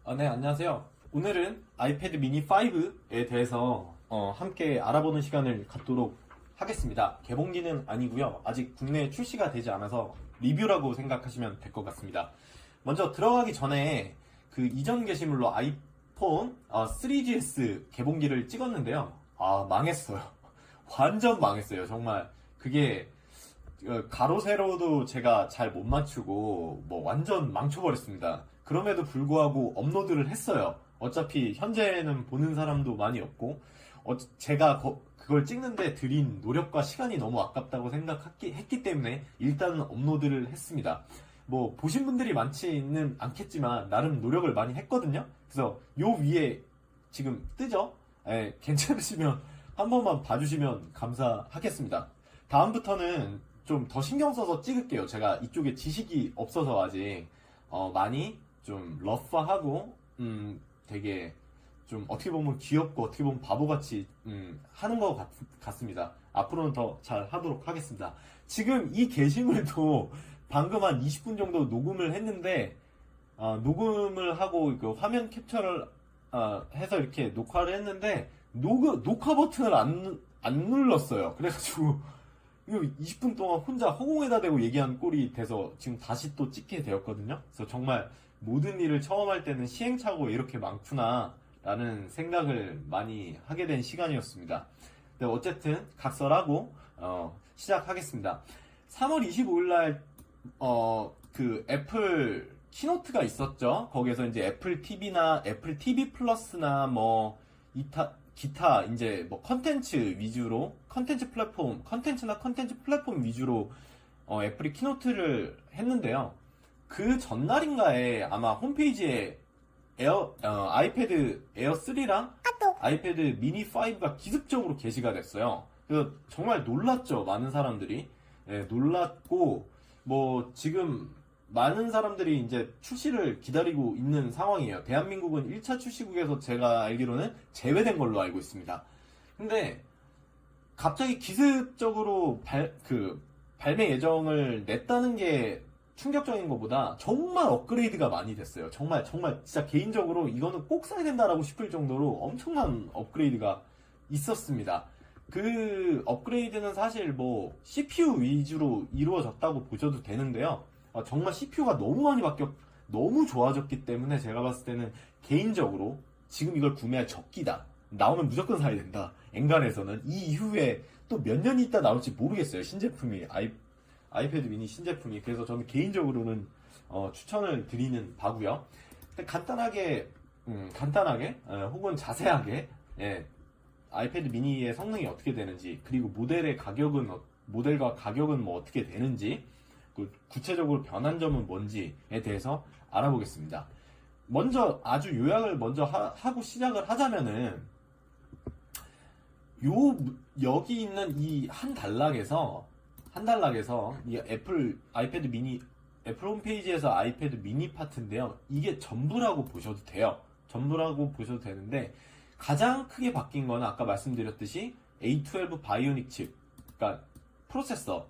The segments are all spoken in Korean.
네, 안녕하세요. 오늘은 아이패드 미니 5에 대해서 함께 알아보는 시간을 갖도록 하겠습니다. 개봉기는 아니고요. 아직 국내에 출시가 되지 않아서 리뷰라고 생각하시면 될 것 같습니다. 먼저 들어가기 전에 그 이전 게시물로 아이폰 3GS 개봉기를 찍었는데요. 망했어요. 완전 망했어요. 정말 그게 가로 세로도 제가 잘 못 맞추고 뭐 완전 망쳐버렸습니다. 그럼에도 불구하고 업로드를 했어요. 어차피 현재는 보는 사람도 많이 없고 제가 그걸 찍는데 들인 노력과 시간이 너무 아깝다고 생각했기 때문에 일단은 업로드를 했습니다. 뭐 보신 분들이 많지는 않겠지만 나름 노력을 많이 했거든요. 그래서 요 위에 지금 뜨죠? 괜찮으시면 한 번만 봐주시면 감사하겠습니다. 다음부터는 좀 더 신경 써서 찍을게요. 제가 이쪽에 지식이 없어서 아직 많이 좀 러프하고 되게 좀 어떻게 보면 귀엽고 어떻게 보면 바보같이 하는 것 같습니다. 앞으로는 더 잘 하도록 하겠습니다. 지금 이 게시물도 방금 한 20분 정도 녹음을 했는데 녹음을 하고 그 화면 캡처를 해서 이렇게 녹화를 했는데 녹화 버튼을 안 눌렀어요. 그래가지고 이거 20분 동안 혼자 허공에다 대고 얘기한 꼴이 돼서 지금 다시 또 찍게 되었거든요. 그래서 정말 모든 일을 처음 할 때는 시행착오가 이렇게 많구나 라는 생각을 많이 하게 된 시간이었습니다. 네, 어쨌든 각설하고 시작하겠습니다. 3월 25일날 그 애플 키노트가 있었죠. 거기에서 이제 애플 TV나 애플 TV 플러스나 뭐 기타 이제 뭐 컨텐츠 위주로 컨텐츠나 컨텐츠 플랫폼 위주로 애플이 키노트를 했는데요. 그 전날인가에 아마 홈페이지에 아이패드 에어 3랑 아이패드 미니 5가 기습적으로 게시가 됐어요. 그래서 정말 놀랐죠. 많은 사람들이 놀랐고 뭐 지금 많은 사람들이 이제 출시를 기다리고 있는 상황이에요. 대한민국은 1차 출시국에서 제가 알기로는 제외된 걸로 알고 있습니다. 근데 갑자기 기습적으로 발매 예정을 냈다는 게 충격적인 것보다 정말 업그레이드가 많이 됐어요. 정말 진짜 개인적으로 이거는 꼭 사야 된다라고 싶을 정도로 엄청난 업그레이드가 있었습니다. 그 업그레이드는 사실 뭐 CPU 위주로 이루어졌다고 보셔도 되는데요. 정말 CPU가 너무 많이 너무 좋아졌기 때문에 제가 봤을 때는 개인적으로 지금 이걸 구매할 적기다. 나오면 무조건 사야 된다. 엔간해서는 이 이후에 또 몇 년이 있다 나올지 모르겠어요. 신제품이 아이패드 미니 신제품이. 그래서 저는 개인적으로는 추천을 드리는 바고요. 간단하게 혹은 자세하게 아이패드 미니의 성능이 어떻게 되는지, 그리고 모델과 가격은 뭐 어떻게 되는지, 구체적으로 변한 점은 뭔지에 대해서 알아보겠습니다. 먼저 아주 요약을 먼저 하고 시작을 하자면은 여기 있는 이 한 단락에서 이 아이패드 미니 애플 홈페이지에서 아이패드 미니 파트인데요. 이게 전부라고 보셔도 돼요. 전부라고 보셔도 되는데 가장 크게 바뀐 거는 아까 말씀드렸듯이 A12 바이오닉 칩, 그러니까 프로세서,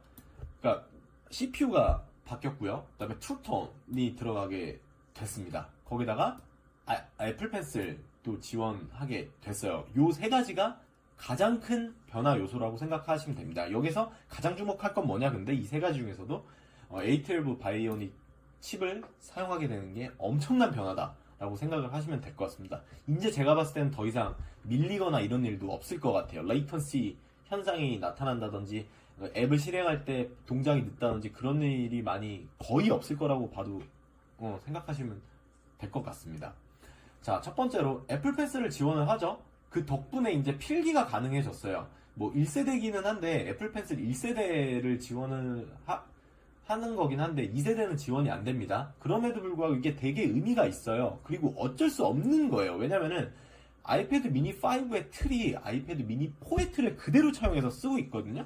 그러니까 CPU가 바뀌었고요. 그 다음에 트루톤이 들어가게 됐습니다. 거기다가 애플 펜슬도 지원하게 됐어요. 요 세 가지가 가장 큰 변화 요소라고 생각하시면 됩니다. 여기서 가장 주목할 건 뭐냐? 근데 이 세 가지 중에서도 A12 바이오닉 칩을 사용하게 되는 게 엄청난 변화다라고 생각을 하시면 될 것 같습니다. 이제 제가 봤을 때는 더 이상 밀리거나 이런 일도 없을 것 같아요. 레이턴시 현상이 나타난다든지 앱을 실행할 때 동작이 늦다든지 그런 일이 거의 없을 거라고 봐도 생각하시면 될 것 같습니다. 자, 첫 번째로 애플 펜슬을 지원을 하죠. 그 덕분에 이제 필기가 가능해졌어요. 뭐 1세대기는 한데 애플 펜슬 1세대를 지원을 하는 거긴 한데 2세대는 지원이 안 됩니다. 그럼에도 불구하고 이게 되게 의미가 있어요. 그리고 어쩔 수 없는 거예요. 왜냐면은 아이패드 미니 5의 틀이 아이패드 미니 4의 틀을 그대로 차용해서 쓰고 있거든요.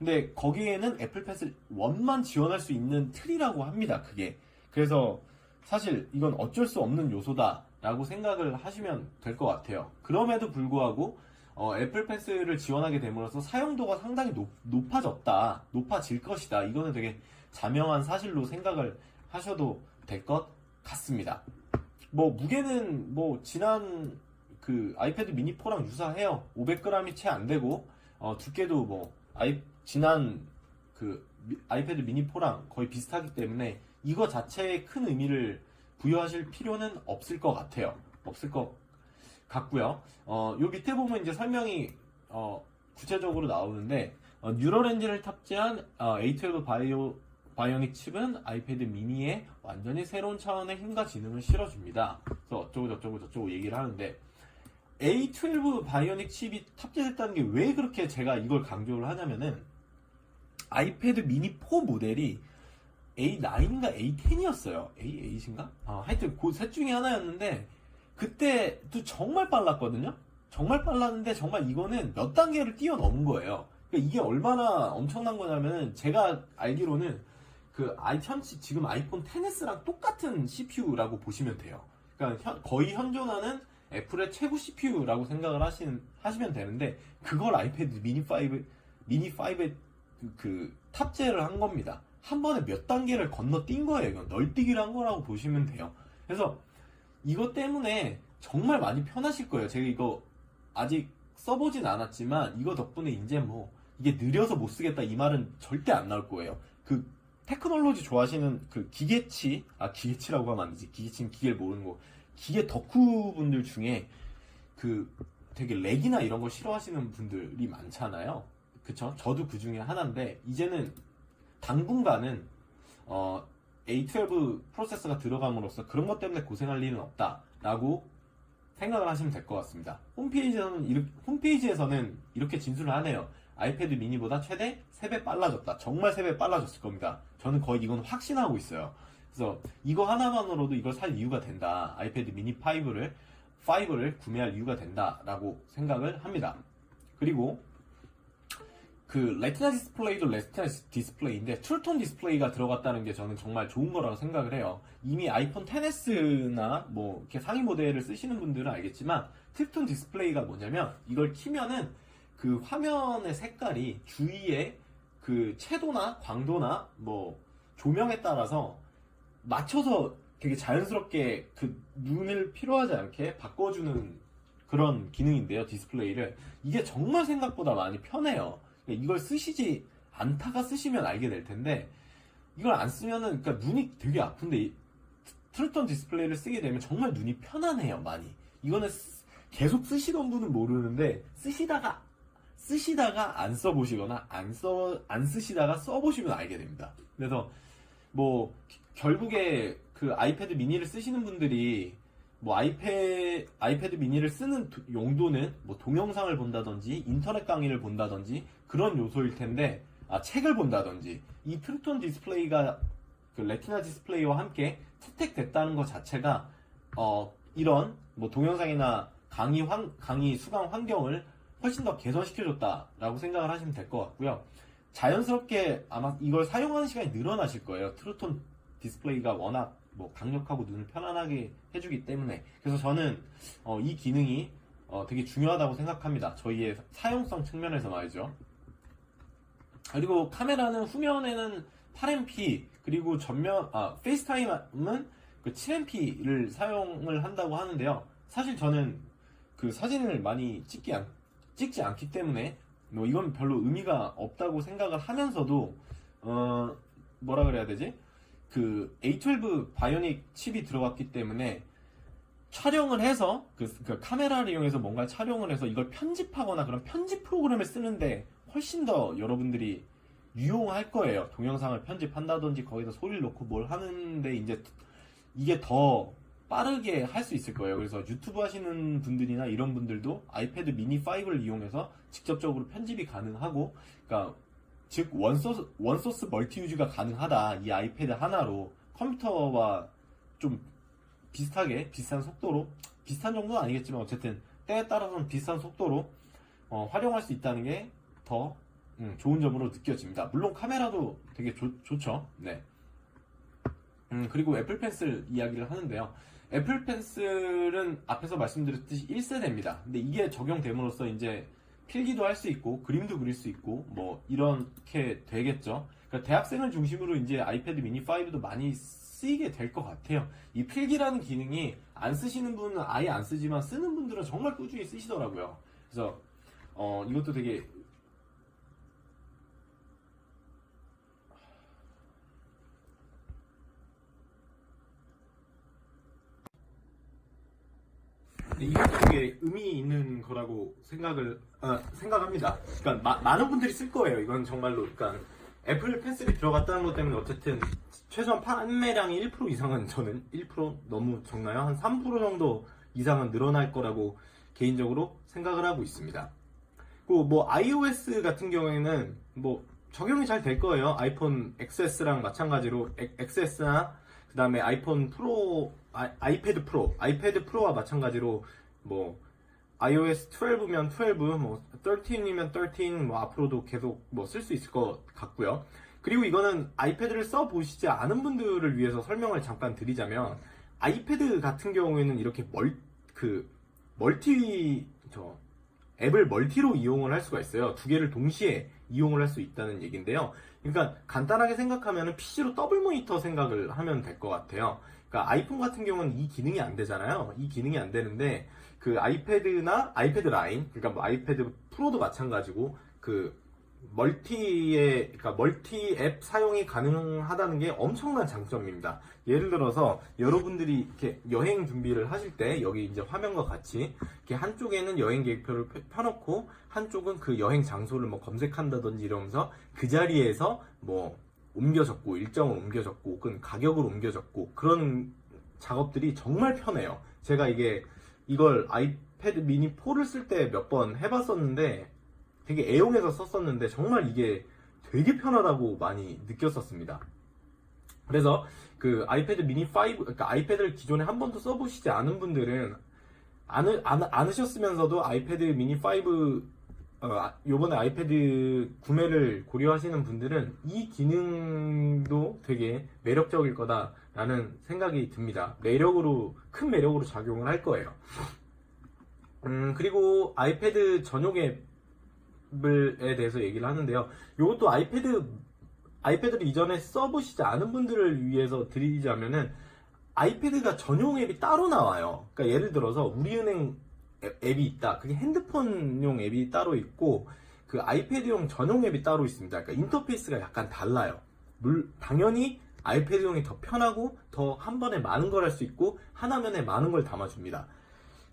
근데 거기에는 애플 펜슬 1만 지원할 수 있는 틀이라고 합니다. 그게. 그래서 사실 이건 어쩔 수 없는 요소다라고 생각을 하시면 될 것 같아요. 그럼에도 불구하고 애플 펜슬을 지원하게 됨으로써 사용도가 상당히 높아질 것이다. 이거는 되게 자명한 사실로 생각을 하셔도 될 것 같습니다. 뭐 무게는 뭐 지난 그 아이패드 미니 4랑 유사해요. 500g이 채 안 되고 두께도 뭐 지난 그 아이패드 미니 4랑 거의 비슷하기 때문에 이거 자체에 큰 의미를 부여하실 필요는 없을 것 같아요. 없을 것 같고요. 요 밑에 보면 이제 설명이 구체적으로 나오는데 뉴럴엔진을 탑재한 A12 바이오닉 칩은 아이패드 미니에 완전히 새로운 차원의 힘과 지능을 실어줍니다. 그래서 어쩌고 얘기를 하는데 A12 바이오닉 칩이 탑재됐다는 게 왜 그렇게 제가 이걸 강조를 하냐면은 아이패드 미니 4 모델이 A9인가 A10이었어요. A8인가? 하여튼 그 셋 중에 하나였는데 그때도 정말 빨랐거든요. 정말 빨랐는데 정말 이거는 몇 단계를 뛰어넘은 거예요. 그러니까 이게 얼마나 엄청난 거냐면 제가 알기로는 지금 아이폰 XS랑 똑같은 CPU라고 보시면 돼요. 그러니까 거의 현존하는 애플의 최고 CPU라고 생각을 하시면 되는데 그걸 아이패드 미니 5에 탑재를 한 겁니다. 한 번에 몇 단계를 건너뛴 거예요. 이건 널뛰기를 한 거라고 보시면 돼요. 그래서 이것 때문에 정말 많이 편하실 거예요. 제가 이거 아직 써보진 않았지만 이거 덕분에 이제 뭐 이게 느려서 못 쓰겠다 이 말은 절대 안 나올 거예요. 테크놀로지 좋아하시는 기계치라고 하면 안 되지. 기계치는 기계를 모르는 거. 기계 덕후 분들 중에 되게 렉이나 이런 거 싫어하시는 분들이 많잖아요. 그쵸? 저도 그 중에 하나인데 이제는 당분간은 A12 프로세서가 들어감으로써 그런 것 때문에 고생할 일은 없다라고 생각을 하시면 될 것 같습니다. 홈페이지에서는 이렇게 진술을 하네요. 아이패드 미니보다 최대 3배 빨라졌다. 정말 3배 빨라졌을 겁니다. 저는 거의 이건 확신하고 있어요. 그래서 이거 하나만으로도 이걸 살 이유가 된다. 아이패드 미니 5를 구매할 이유가 된다라고 생각을 합니다. 그리고 레티나 디스플레이도 레티나 디스플레이인데 트루톤 디스플레이가 들어갔다는 게 저는 정말 좋은 거라고 생각을 해요. 이미 아이폰 XS나 뭐 이렇게 상위 모델을 쓰시는 분들은 알겠지만 트루톤 디스플레이가 뭐냐면 이걸 키면은 화면의 색깔이 주위에 채도나 광도나 뭐 조명에 따라서 맞춰서 되게 자연스럽게 눈을 피로하지 않게 바꿔주는 그런 기능인데요. 디스플레이를 이게 정말 생각보다 많이 편해요. 이걸 쓰시지 않다가 쓰시면 알게 될 텐데 이걸 안 쓰면은 눈이 되게 아픈데 트루톤 디스플레이를 쓰게 되면 정말 눈이 편안해요. 많이. 이거는 계속 쓰시던 분은 모르는데 쓰시다가 안 써보시거나 안 쓰시다가 써보시면 알게 됩니다. 그래서 뭐 결국에 아이패드 미니를 쓰시는 분들이 뭐 아이패드 미니를 쓰는 용도는 뭐 동영상을 본다든지 인터넷 강의를 본다든지 그런 요소일 텐데 책을 본다든지 이 트루톤 디스플레이가 레티나 디스플레이와 함께 채택됐다는 것 자체가 이런 뭐 동영상이나 강의 수강 환경을 훨씬 더 개선시켜줬다라고 생각을 하시면 될 것 같고요. 자연스럽게 아마 이걸 사용하는 시간이 늘어나실 거예요. 트루톤 디스플레이가 워낙 뭐 강력하고 눈을 편안하게 해주기 때문에. 그래서 저는 이 기능이 되게 중요하다고 생각합니다. 저희의 사용성 측면에서 말이죠. 그리고 카메라는 후면에는 8MP 그리고 페이스타임은 7MP를 사용을 한다고 하는데요. 사실 저는 사진을 많이 찍지 않기 때문에 뭐 이건 별로 의미가 없다고 생각을 하면서도 뭐라 그래야 되지? A12 바이오닉 칩이 들어갔기 때문에 촬영을 해서 카메라를 이용해서 뭔가 촬영을 해서 이걸 편집하거나 그런 편집 프로그램을 쓰는데 훨씬 더 여러분들이 유용할 거예요. 동영상을 편집한다든지 거기다 소리를 넣고 뭘 하는데 이제 이게 더 빠르게 할 수 있을 거예요. 그래서 유튜브 하시는 분들이나 이런 분들도 아이패드 미니 5를 이용해서 직접적으로 편집이 가능하고, 즉 원소스 멀티유즈가 가능하다. 이 아이패드 하나로 컴퓨터와 좀 비슷한 속도로, 비슷한 정도는 아니겠지만 어쨌든 때에 따라서는 비슷한 속도로 활용할 수 있다는 게 더 좋은 점으로 느껴집니다. 물론 카메라도 되게 좋죠. 네. 그리고 애플 펜슬 이야기를 하는데요. 애플 펜슬은 앞에서 말씀드렸듯이 1세대입니다. 근데 이게 적용됨으로써 이제 필기도 할 수 있고 그림도 그릴 수 있고 뭐 이렇게 되겠죠. 대학생을 중심으로 이제 아이패드 미니 5도 많이 쓰이게 될 것 같아요. 이 필기라는 기능이 안 쓰시는 분은 아예 안 쓰지만 쓰는 분들은 정말 꾸준히 쓰시더라고요. 그래서 이것도 되게 이것도 되게 의미 있는 거라고 생각합니다. 그러니까 많은 분들이 쓸 거예요. 이건 정말로. 그러니까 애플 펜슬이 들어갔다는 것 때문에 어쨌든 최소한 판매량이 1% 이상은, 저는 1% 너무 적나요? 한 3% 정도 이상은 늘어날 거라고 개인적으로 생각을 하고 있습니다. 그리고 뭐 iOS 같은 경우에는 뭐 적용이 잘 될 거예요. 아이폰 XS랑 마찬가지로 XS나 그 다음에 아이폰 프로, 아이패드 프로와 마찬가지로 뭐 iOS 12면 12, 뭐 13이면 13, 뭐 앞으로도 계속 뭐 쓸 수 있을 것 같고요. 그리고 이거는 아이패드를 써보시지 않은 분들을 위해서 설명을 잠깐 드리자면, 아이패드 같은 경우에는 이렇게 앱을 멀티로 이용을 할 수가 있어요. 두 개를 동시에 이용을 할 수 있다는 얘기인데요. 그러니까 간단하게 생각하면 PC로 더블 모니터 생각을 하면 될 것 같아요. 그러니까 아이폰 같은 경우는 이 기능이 안 되잖아요. 이 기능이 안 되는데 그 아이패드나 아이패드 라인, 그러니까 뭐 아이패드 프로도 마찬가지고 그러니까 멀티 앱 사용이 가능하다는 게 엄청난 장점입니다. 예를 들어서 여러분들이 이렇게 여행 준비를 하실 때 여기 이제 화면과 같이 이렇게 한쪽에는 여행 계획표를 펴놓고 한쪽은 그 여행 장소를 뭐 검색한다든지 이러면서 그 자리에서 뭐 옮겨 적고, 일정을 옮겨 적고, 혹은 가격을 옮겨 적고, 그런 작업들이 정말 편해요. 제가 이걸 아이패드 미니 4를 쓸 때 몇 번 해봤었는데 되게 애용해서 썼었는데 정말 이게 되게 편하다고 많이 느꼈었습니다. 그래서 그 아이패드 미니 5, 그러니까 아이패드를 기존에 한 번도 써보시지 않은 분들은 않으셨으면서도 아이패드 미니 5, 요번에 아이패드 구매를 고려하시는 분들은 이 기능도 되게 매력적일 거다라는 생각이 듭니다. 큰 매력으로 작용을 할 거예요. 그리고 아이패드 전용 앱에 대해서 얘기를 하는데요. 이것도 아이패드를 이전에 써보시지 않은 분들을 위해서 드리자면은, 아이패드가 전용 앱이 따로 나와요. 그러니까 예를 들어서 우리은행 앱이 있다. 그게 핸드폰용 앱이 따로 있고, 그 아이패드용 전용 앱이 따로 있습니다. 그러니까 인터페이스가 약간 달라요. 당연히 아이패드용이 더 편하고 더 한 번에 많은 걸 할 수 있고 하나면에 많은 걸 담아줍니다.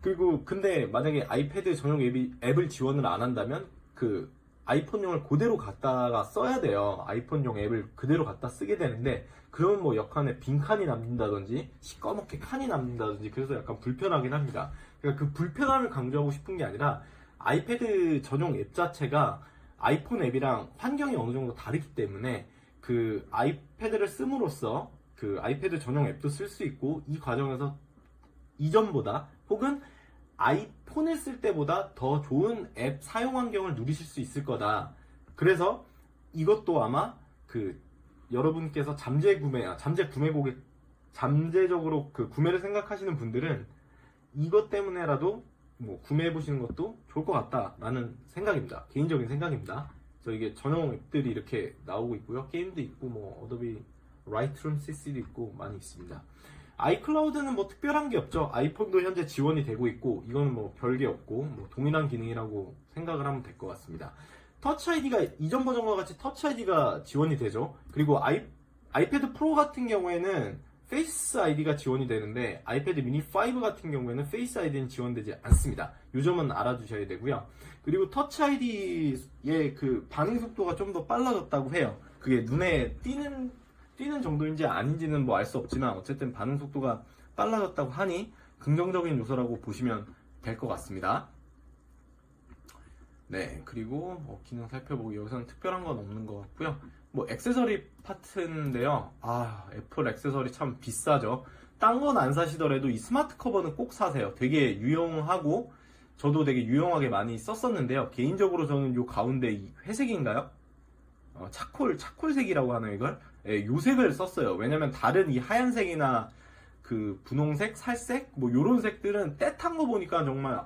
그리고 근데 만약에 아이패드 전용 앱을 지원을 안 한다면 그 아이폰용을 그대로 갖다가 써야 돼요. 아이폰용 앱을 그대로 갖다 쓰게 되는데, 그러면 뭐 역한에 빈칸이 남는다든지 시꺼멓게 칸이 남는다든지 그래서 약간 불편하긴 합니다. 그러니까 그 불편함을 강조하고 싶은 게 아니라, 아이패드 전용 앱 자체가 아이폰 앱이랑 환경이 어느 정도 다르기 때문에 그 아이패드를 씀으로써 그 아이패드 전용 앱도 쓸 수 있고, 이 과정에서 이전보다 혹은 아이폰을 쓸 때보다 더 좋은 앱 사용 환경을 누리실 수 있을 거다. 그래서 이것도 아마 그 여러분께서 잠재적으로 그 구매를 생각하시는 분들은 이것 때문에라도 뭐 구매해 보시는 것도 좋을 것 같다라는 생각입니다. 개인적인 생각입니다. 그래서 이게 전용 앱들이 이렇게 나오고 있고요. 게임도 있고 뭐 어도비 라이트룸 CC도 있고 많이 있습니다. 아이클라우드는 뭐 특별한 게 없죠. 아이폰도 현재 지원이 되고 있고, 이건 뭐 별게 없고 뭐 동일한 기능이라고 생각을 하면 될 것 같습니다. 터치 아이디가 이전 버전과 같이 터치 아이디가 지원이 되죠. 그리고 아이패드 프로 같은 경우에는 페이스 아이디가 지원이 되는데, 아이패드 미니 5 같은 경우에는 페이스 아이디는 지원되지 않습니다. 이 점은 알아두셔야 되고요. 그리고 터치 아이디의 그 반응 속도가 좀 더 빨라졌다고 해요. 그게 눈에 띄는 정도인지 아닌지는 뭐 알 수 없지만 어쨌든 반응 속도가 빨라졌다고 하니 긍정적인 요소라고 보시면 될 것 같습니다. 네, 그리고 기능 살펴보기, 여기서는 특별한 건 없는 것 같고요. 뭐 액세서리 파트인데요. 애플 액세서리 참 비싸죠. 딴 건 안 사시더라도 이 스마트 커버는 꼭 사세요. 되게 유용하고 저도 되게 유용하게 많이 썼었는데요. 개인적으로 저는 요 가운데 이 회색인가요? 차콜색이라고 하나요, 이걸? 예, 요 색을 썼어요. 왜냐면 다른 이 하얀색이나 그 분홍색, 살색, 뭐 요런 색들은 때 탄 거 보니까 정말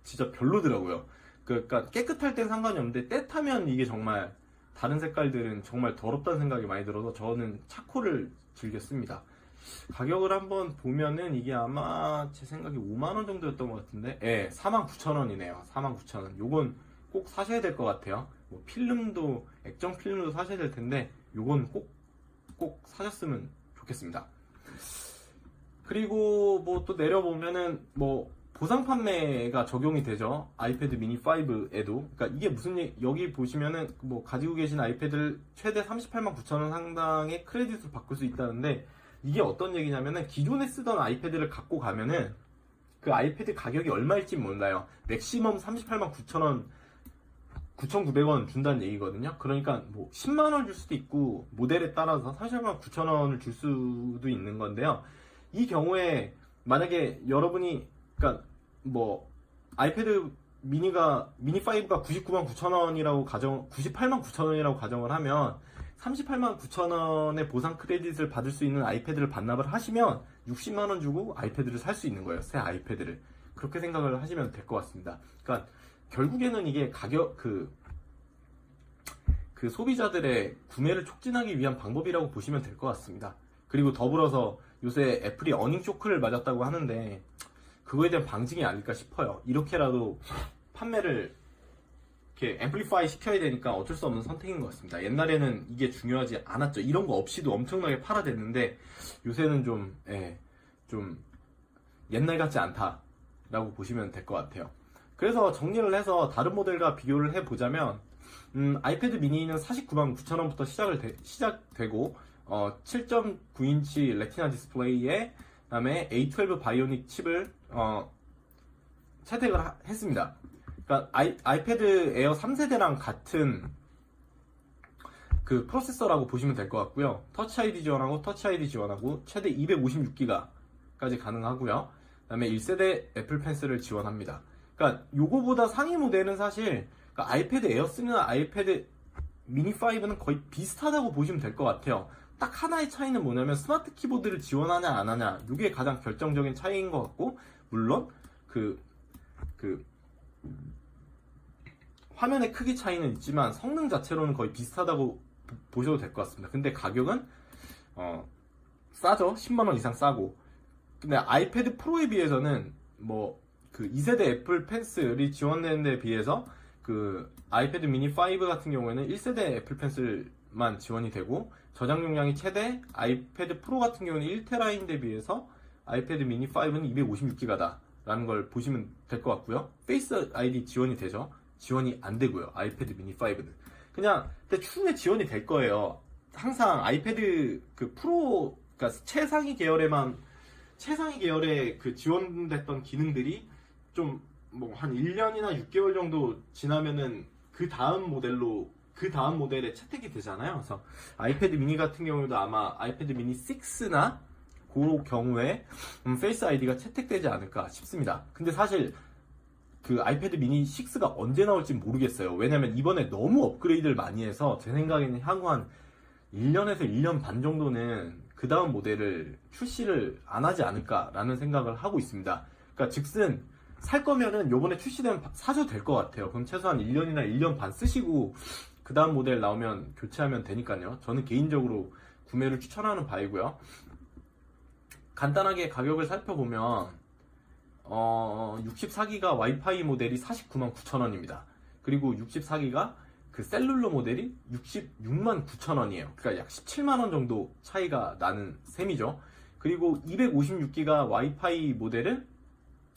진짜 별로더라고요. 그러니까 깨끗할 땐 상관이 없는데 때 타면 이게 정말 다른 색깔들은 정말 더럽다는 생각이 많이 들어서 저는 차콜을 즐겨 씁니다. 가격을 한번 보면은 이게 아마 제 생각에 5만원 정도였던 것 같은데, 예, 49,000원이네요. 49,000원. 요건 꼭 사셔야 될 것 같아요. 뭐 필름도, 액정 필름도 사셔야 될 텐데, 요건 꼭 사셨으면 좋겠습니다. 그리고 뭐 또 내려보면은 뭐 보상 판매가 적용이 되죠. 아이패드 미니 5에도. 그러니까 이게 무슨 여기 보시면은 뭐 가지고 계신 아이패드를 최대 389,000원 상당의 크레딧을 바꿀 수 있다는데, 이게 어떤 얘기냐면은 기존에 쓰던 아이패드를 갖고 가면은 그 아이패드 가격이 얼마일지 몰라요. 맥시멈 389,000원, 9,900원 준다는 얘기거든요. 그러니까 뭐 10만원 줄 수도 있고 모델에 따라서 389,000원을 줄 수도 있는 건데요. 이 경우에 만약에 여러분이, 그러니까 뭐 아이패드 미니 5가 999,000원이라고 989,000원이라고 가정을 하면 389,000원의 보상 크레딧을 받을 수 있는 아이패드를 반납을 하시면 60만원 주고 아이패드를 살 수 있는 거예요. 새 아이패드를. 그렇게 생각을 하시면 될 것 같습니다. 그러니까 결국에는 이게 가격, 그 소비자들의 구매를 촉진하기 위한 방법이라고 보시면 될 것 같습니다. 그리고 더불어서 요새 애플이 어닝 쇼크를 맞았다고 하는데, 그거에 대한 방증이 아닐까 싶어요. 이렇게라도 판매를 이렇게 앰플리파이 시켜야 되니까 어쩔 수 없는 선택인 것 같습니다. 옛날에는 이게 중요하지 않았죠. 이런 거 없이도 엄청나게 팔아댔는데, 요새는 좀 옛날 같지 않다라고 보시면 될 것 같아요. 그래서 정리를 해서 다른 모델과 비교를 해보자면, 아이패드 미니는 499,000원부터 시작되고 7.9인치 레티나 디스플레이에 그다음에 A12 바이오닉 칩을 채택을 했습니다. 그러니까 아이패드 에어 3세대랑 같은 그 프로세서라고 보시면 될 것 같고요. 터치 ID 지원하고 최대 256기가까지 가능하고요. 그다음에 1세대 애플 펜슬을 지원합니다. 그러니까 요거보다 상위 모델은 사실, 그러니까 아이패드 에어 3나 아이패드 미니 5는 거의 비슷하다고 보시면 될 것 같아요. 딱 하나의 차이는 뭐냐면 스마트 키보드를 지원하냐 안 하냐, 이게 가장 결정적인 차이인 것 같고, 물론 그 화면의 크기 차이는 있지만 성능 자체로는 거의 비슷하다고 보셔도 될 것 같습니다. 근데 가격은 싸죠. 10만원 이상 싸고. 근데 아이패드 프로에 비해서는 뭐 그 2세대 애플 펜슬이 지원되는 데 비해서 그 아이패드 미니 5 같은 경우에는 1세대 애플 펜슬만 지원이 되고, 저장 용량이 최대 아이패드 프로 같은 경우는 1테라인데 비해서 아이패드 미니 5는 256기가다 라는 걸 보시면 될 것 같고요. 페이스 아이디 지원이 되죠. 지원이 안 되고요. 아이패드 미니 5는 그냥 근데 추후에 지원이 될 거예요. 항상 아이패드 그 프로, 그러니까 최상위 계열의 그 지원됐던 기능들이 좀 뭐 한 1년이나 6개월 정도 지나면은 그 다음 모델에 채택이 되잖아요. 그래서 아이패드 미니 같은 경우도 아마 아이패드 미니 6나 그 경우에 페이스 아이디가 채택되지 않을까 싶습니다. 근데 사실 그 아이패드 미니 6가 언제 나올지 모르겠어요. 왜냐면 이번에 너무 업그레이드를 많이 해서 제 생각에는 향후 한 1년에서 1년 반 정도는 그 다음 모델을 출시를 안 하지 않을까라는 생각을 하고 있습니다. 그러니까 즉슨 살 거면은 요번에 출시되면 사셔도 될 것 같아요. 그럼 최소한 1년이나 1년 반 쓰시고 그 다음 모델 나오면 교체하면 되니까요. 저는 개인적으로 구매를 추천하는 바이고요. 간단하게 가격을 살펴보면 64기가 와이파이 모델이 499,000원입니다. 그리고 64기가 그 셀룰러 모델이 669,000원이에요. 그러니까 약 17만원 정도 차이가 나는 셈이죠. 그리고 256기가 와이파이 모델은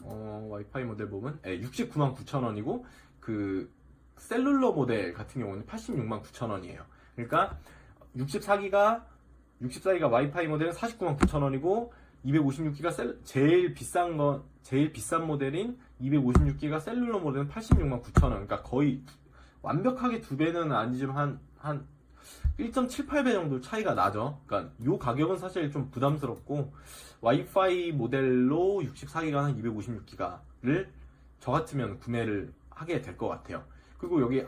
와이파이 모델 보면 699,000원이고 그 셀룰러 모델 같은 경우는 869,000원이에요. 그러니까 64기가 와이파이 모델은 499,000원이고 256기가 제일 비싼 모델인 256기가 셀룰러 모델은 869,000원. 그러니까 거의 완벽하게 두 배는 아니지만 한 1.78배 정도 차이가 나죠. 그러니까 이 가격은 사실 좀 부담스럽고, 와이파이 모델로 64기가나 256기가를 저 같으면 구매를 하게 될 것 같아요. 그리고 여기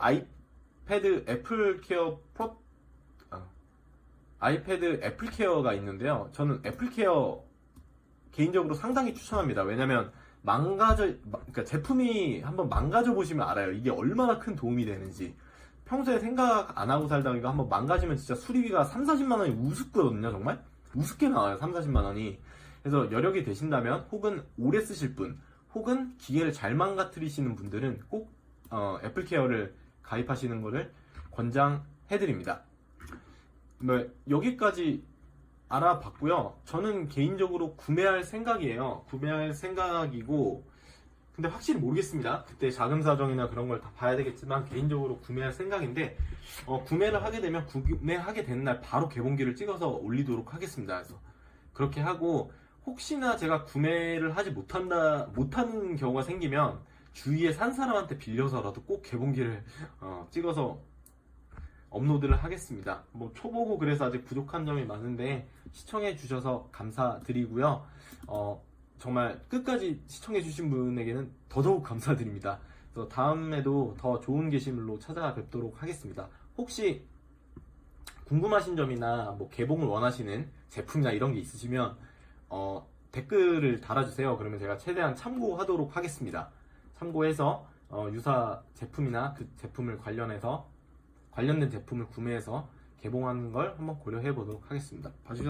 아이패드 애플케어가 있는데요. 저는 애플케어 개인적으로 상당히 추천합니다. 왜냐면 그러니까 제품이 한번 망가져 보시면 알아요. 이게 얼마나 큰 도움이 되는지. 평소에 생각 안 하고 살다가 이거 한번 망가지면 진짜 수리비가 30-40만원이 우습거든요, 정말. 우습게 나와요. 3, 40만 원이. 그래서 여력이 되신다면 혹은 오래 쓰실 분 혹은 기계를 잘 망가뜨리시는 분들은 꼭 애플케어를 가입하시는 것을 권장해드립니다. 여기까지 알아봤고요. 저는 개인적으로 구매할 생각이에요. 구매할 생각이고, 근데 확실히 모르겠습니다. 그때 자금 사정이나 그런 걸 다 봐야 되겠지만 개인적으로 구매할 생각인데, 구매를 하게 되면 구매하게 되는 날 바로 개봉기를 찍어서 올리도록 하겠습니다. 그래서 그렇게 하고, 혹시나 제가 구매를 하지 못하는 경우가 생기면 주위에 산 사람한테 빌려서라도 꼭 개봉기를 찍어서 업로드를 하겠습니다. 뭐 초보고 그래서 아직 부족한 점이 많은데 시청해 주셔서 감사드리고요. 정말 끝까지 시청해 주신 분에게는 더더욱 감사드립니다. 그래서 다음에도 더 좋은 게시물로 찾아뵙도록 하겠습니다. 혹시 궁금하신 점이나 뭐 개봉을 원하시는 제품이나 이런 게 있으시면 댓글을 달아주세요. 그러면 제가 최대한 참고하도록 하겠습니다. 참고해서 유사 제품이나 그 제품을 관련된 제품을 구매해서 개봉하는 걸 한번 고려해 보도록 하겠습니다. 봐주셔서